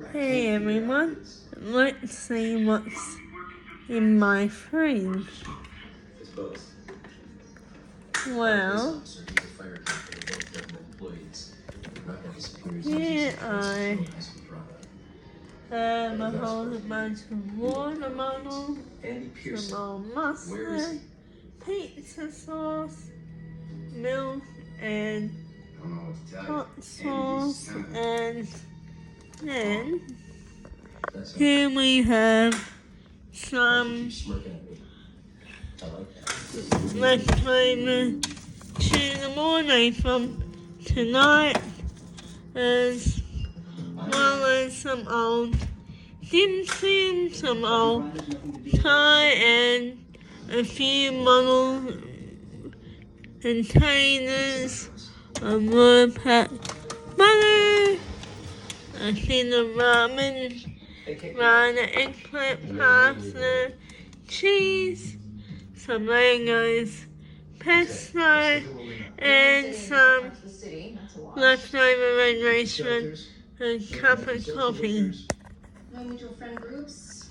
Hey everyone, let's see what's in my fridge. Well, here I have a whole bunch of watermelon, some old mustard, pizza sauce, milk, and hot sauce, and then here we have some leftover tuna morning from tonight, as well as some old dim sum, some old Thai, and a few model containers of wood pack butter, a tin of ramen, eggplant pasta, cheese, some Legos, pesto, and some leftover red restaurant, and a cup of coffee. No mutual friend groups.